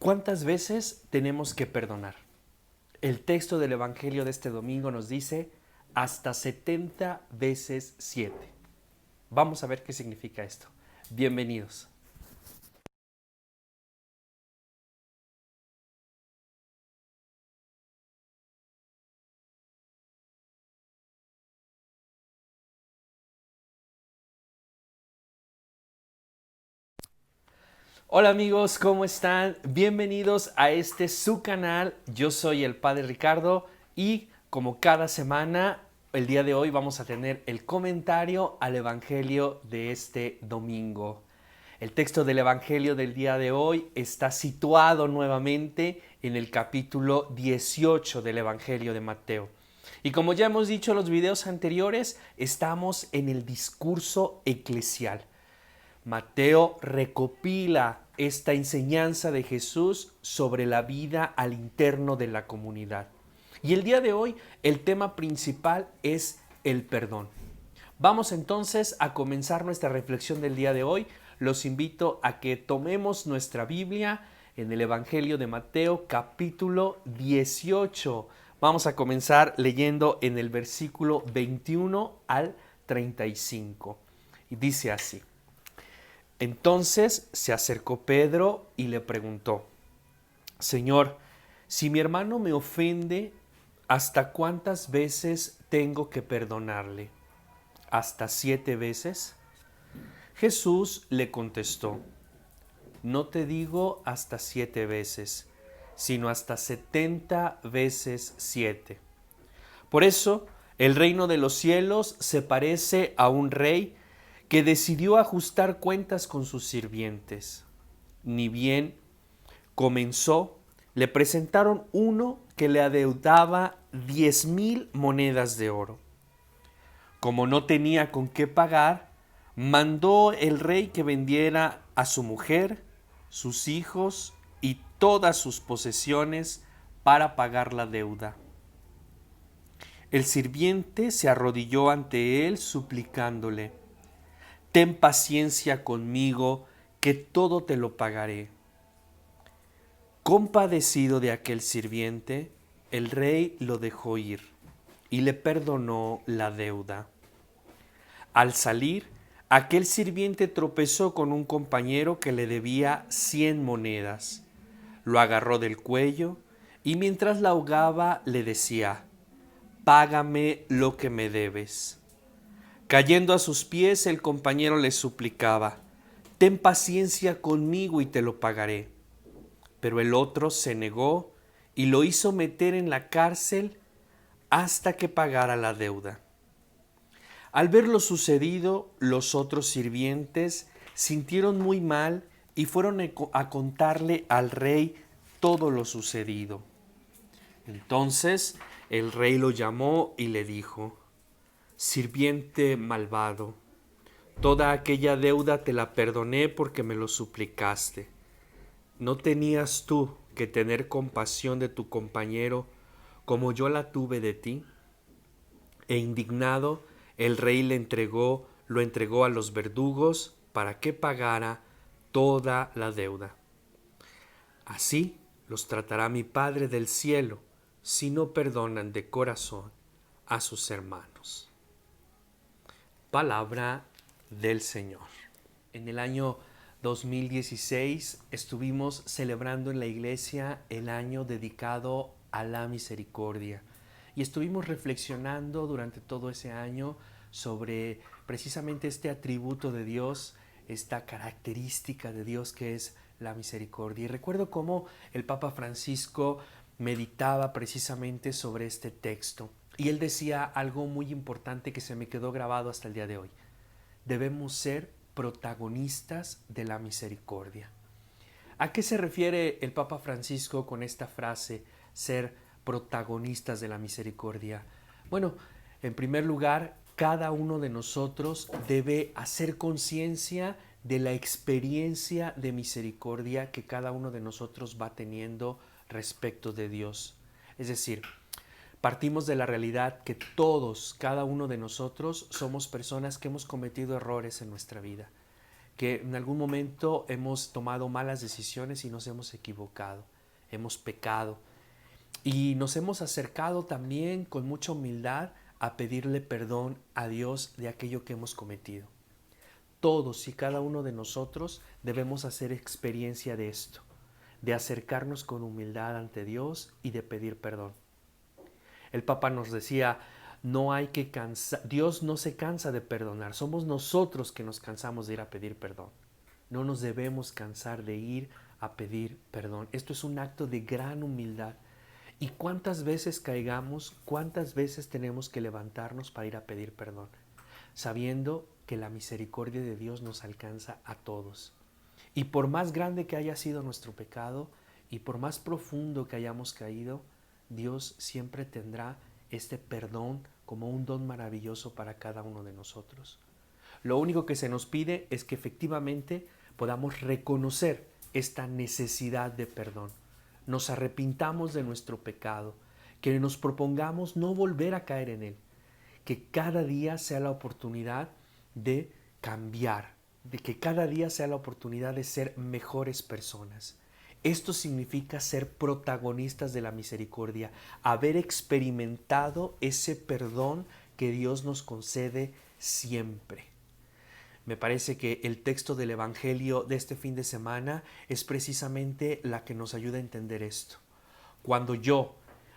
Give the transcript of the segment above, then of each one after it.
¿Cuántas veces tenemos que perdonar? El texto del Evangelio de este domingo nos dice hasta 70 veces 7. Vamos a ver qué significa esto. Bienvenidos. Hola amigos, ¿cómo están? Bienvenidos a su canal. Yo soy el Padre Ricardo y como cada semana, el día de hoy vamos a tener el comentario al Evangelio de este domingo. El texto del Evangelio del día de hoy está situado nuevamente en el capítulo 18 del Evangelio de Mateo. Y como ya hemos dicho en los videos anteriores, estamos en el discurso eclesial. Mateo recopila esta enseñanza de Jesús sobre la vida al interno de la comunidad. Y el día de hoy el tema principal es el perdón. Vamos entonces a comenzar nuestra reflexión del día de hoy. Los invito a que tomemos nuestra Biblia en el Evangelio de Mateo capítulo 18. Vamos a comenzar leyendo en el versículo 21 al 35. Y dice así. Entonces se acercó Pedro y le preguntó, Señor, si mi hermano me ofende, ¿hasta cuántas veces tengo que perdonarle? ¿Hasta 7 veces? Jesús le contestó, no te digo hasta 7 veces, sino hasta 70 veces 7. Por eso, el reino de los cielos se parece a un rey que decidió ajustar cuentas con sus sirvientes. Ni bien comenzó, le presentaron uno que le adeudaba 10,000 monedas de oro. Como no tenía con qué pagar, mandó el rey que vendiera a su mujer, sus hijos y todas sus posesiones para pagar la deuda. El sirviente se arrodilló ante él suplicándole, ten paciencia conmigo, que todo te lo pagaré. Compadecido de aquel sirviente, el rey lo dejó ir y le perdonó la deuda. Al salir, aquel sirviente tropezó con un compañero que le debía 100 monedas. Lo agarró del cuello y mientras la ahogaba le decía, págame lo que me debes. Cayendo a sus pies, el compañero le suplicaba, ten paciencia conmigo y te lo pagaré. Pero el otro se negó y lo hizo meter en la cárcel hasta que pagara la deuda. Al ver lo sucedido, los otros sirvientes sintieron muy mal y fueron a contarle al rey todo lo sucedido. Entonces el rey lo llamó y le dijo, sirviente malvado, toda aquella deuda te la perdoné porque me lo suplicaste. ¿No tenías tú que tener compasión de tu compañero como yo la tuve de ti? E indignado, el rey lo entregó a los verdugos para que pagara toda la deuda. Así los tratará mi Padre del cielo si no perdonan de corazón a sus hermanos. Palabra del Señor. En el año 2016 estuvimos celebrando en la iglesia el año dedicado a la misericordia y estuvimos reflexionando durante todo ese año sobre precisamente este atributo de Dios, esta característica de Dios que es la misericordia. Y recuerdo cómo el Papa Francisco meditaba precisamente sobre este texto y él decía algo muy importante que se me quedó grabado hasta el día de hoy. Debemos ser protagonistas de la misericordia. ¿A qué se refiere el Papa Francisco con esta frase, ser protagonistas de la misericordia? Bueno, en primer lugar, cada uno de nosotros debe hacer conciencia de la experiencia de misericordia que cada uno de nosotros va teniendo respecto de Dios. Es decir, partimos de la realidad que todos, cada uno de nosotros, somos personas que hemos cometido errores en nuestra vida, que en algún momento hemos tomado malas decisiones y nos hemos equivocado, hemos pecado y nos hemos acercado también con mucha humildad a pedirle perdón a Dios de aquello que hemos cometido. Todos y cada uno de nosotros debemos hacer experiencia de esto, de acercarnos con humildad ante Dios y de pedir perdón. El Papa nos decía, no hay que cansar, Dios no se cansa de perdonar, somos nosotros que nos cansamos de ir a pedir perdón. No nos debemos cansar de ir a pedir perdón. Esto es un acto de gran humildad. ¿Y cuántas veces caigamos, cuántas veces tenemos que levantarnos para ir a pedir perdón? Sabiendo que la misericordia de Dios nos alcanza a todos. Y por más grande que haya sido nuestro pecado y por más profundo que hayamos caído, Dios siempre tendrá este perdón como un don maravilloso para cada uno de nosotros. Lo único que se nos pide es que efectivamente podamos reconocer esta necesidad de perdón. Nos arrepintamos de nuestro pecado, que nos propongamos no volver a caer en él, que cada día sea la oportunidad de cambiar, de que cada día sea la oportunidad de ser mejores personas. Esto significa ser protagonistas de la misericordia, haber experimentado ese perdón que Dios nos concede siempre. Me parece que el texto del Evangelio de este fin de semana es precisamente la que nos ayuda a entender esto. Cuando yo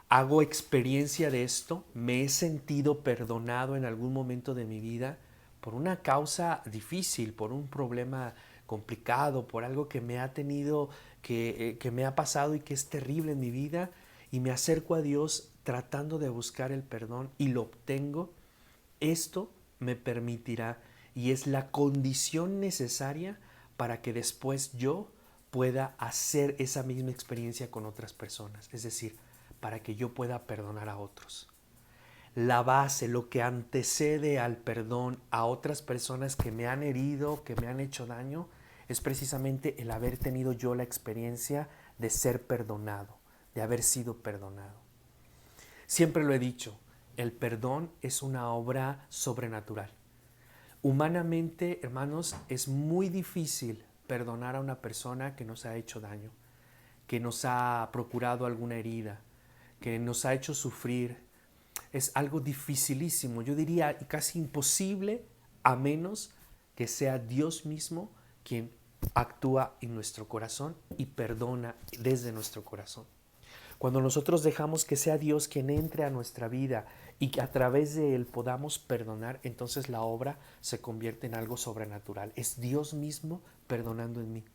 hago experiencia de esto, me he sentido perdonado en algún momento de mi vida por una causa difícil, por un problema complicado, por algo que me ha tenido, que me ha pasado y que es terrible en mi vida, y me acerco a Dios tratando de buscar el perdón y lo obtengo. Esto me permitirá y es la condición necesaria para que después yo pueda hacer esa misma experiencia con otras personas, es decir, para que yo pueda perdonar a otros. La base, lo que antecede al perdón a otras personas que me han herido, que me han hecho daño, es precisamente el haber tenido yo la experiencia de ser perdonado, de haber sido perdonado. Siempre lo he dicho, el perdón es una obra sobrenatural. Humanamente, hermanos, es muy difícil perdonar a una persona que nos ha hecho daño, que nos ha procurado alguna herida, que nos ha hecho sufrir. Es algo dificilísimo, yo diría casi imposible, a menos que sea Dios mismo quien actúa en nuestro corazón y perdona desde nuestro corazón. Cuando nosotros dejamos que sea Dios quien entre a nuestra vida y que a través de Él podamos perdonar, entonces la obra se convierte en algo sobrenatural. Es Dios mismo perdonando en mí.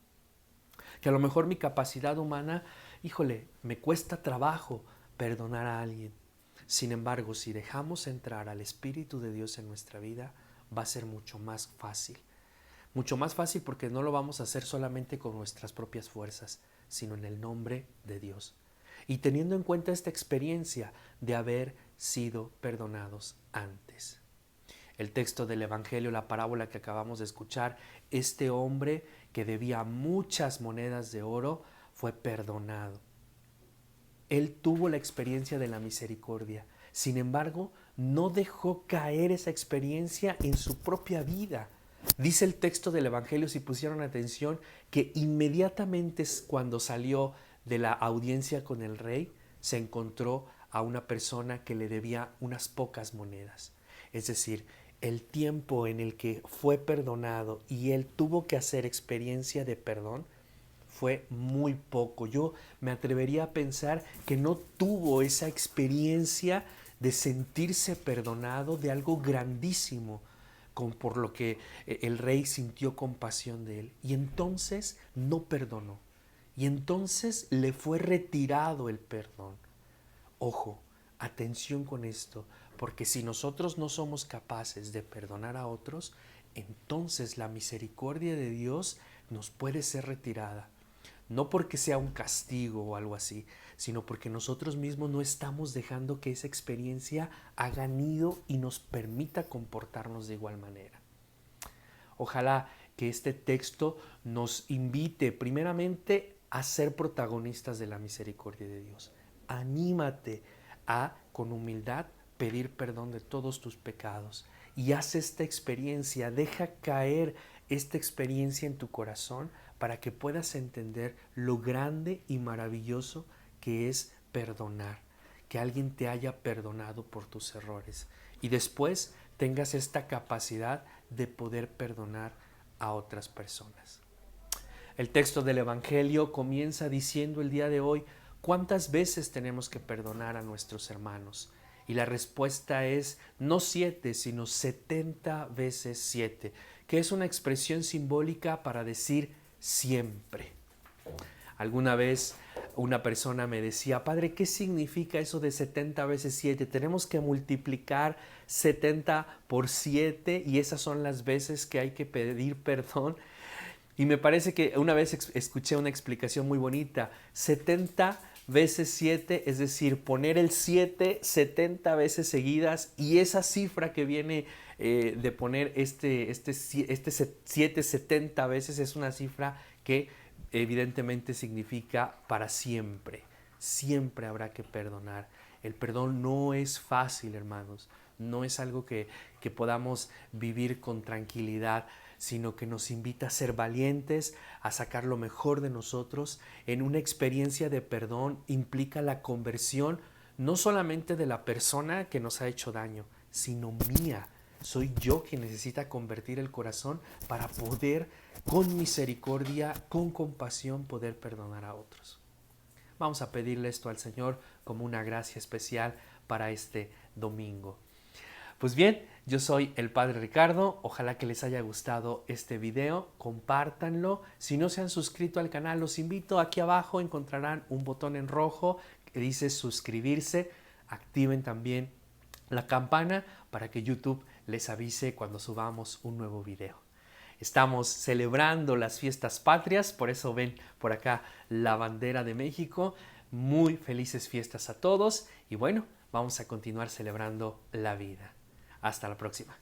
Que a lo mejor mi capacidad humana, híjole, me cuesta trabajo perdonar a alguien. Sin embargo, si dejamos entrar al Espíritu de Dios en nuestra vida, va a ser mucho más fácil. Mucho más fácil porque no lo vamos a hacer solamente con nuestras propias fuerzas, sino en el nombre de Dios. Y teniendo en cuenta esta experiencia de haber sido perdonados antes. El texto del Evangelio, la parábola que acabamos de escuchar, este hombre que debía muchas monedas de oro fue perdonado. Él tuvo la experiencia de la misericordia. Sin embargo, no dejó caer esa experiencia en su propia vida. Dice el texto del Evangelio, si pusieron atención, que inmediatamente cuando salió de la audiencia con el rey, se encontró a una persona que le debía unas pocas monedas. Es decir, el tiempo en el que fue perdonado y él tuvo que hacer experiencia de perdón fue muy poco. Yo me atrevería a pensar que no tuvo esa experiencia de sentirse perdonado de algo grandísimo, por lo que el rey sintió compasión de él. Y entonces no perdonó. Y entonces le fue retirado el perdón. Ojo, atención con esto, porque si nosotros no somos capaces de perdonar a otros, entonces la misericordia de Dios nos puede ser retirada. No porque sea un castigo o algo así, sino porque nosotros mismos no estamos dejando que esa experiencia haga nido y nos permita comportarnos de igual manera. Ojalá que este texto nos invite primeramente a ser protagonistas de la misericordia de Dios. Anímate a, con humildad, pedir perdón de todos tus pecados y haz esta experiencia, deja caer esta experiencia en tu corazón para que puedas entender lo grande y maravilloso que es perdonar, que alguien te haya perdonado por tus errores y después tengas esta capacidad de poder perdonar a otras personas. El texto del Evangelio comienza diciendo el día de hoy, ¿cuántas veces tenemos que perdonar a nuestros hermanos? Y la respuesta es no 7, sino 70 veces 7, que es una expresión simbólica para decir siempre. Alguna vez una persona me decía, padre, ¿qué significa eso de 70 veces 7? Tenemos que multiplicar 70 por 7 y esas son las veces que hay que pedir perdón. Y me parece que una vez escuché una explicación muy bonita. 70 veces 7, es decir, poner el 7 70 veces seguidas, y esa cifra que viene de poner este 7 70 veces es una cifra que evidentemente significa para siempre. Siempre habrá que perdonar. El perdón no es fácil, hermanos. No es algo que podamos vivir con tranquilidad, sino que nos invita a ser valientes, a sacar lo mejor de nosotros. En una experiencia de perdón implica la conversión no solamente de la persona que nos ha hecho daño, sino mía. Soy yo quien necesita convertir el corazón para poder, con misericordia, con compasión, poder perdonar a otros. Vamos a pedirle esto al Señor como una gracia especial para este domingo. Pues bien, yo soy el Padre Ricardo, ojalá que les haya gustado este video, compártanlo. Si no se han suscrito al canal, los invito, aquí abajo encontrarán un botón en rojo que dice suscribirse, activen también la campana para que YouTube les avise cuando subamos un nuevo video. Estamos celebrando las fiestas patrias, por eso ven por acá la bandera de México. Muy felices fiestas a todos y bueno, vamos a continuar celebrando la vida. Hasta la próxima.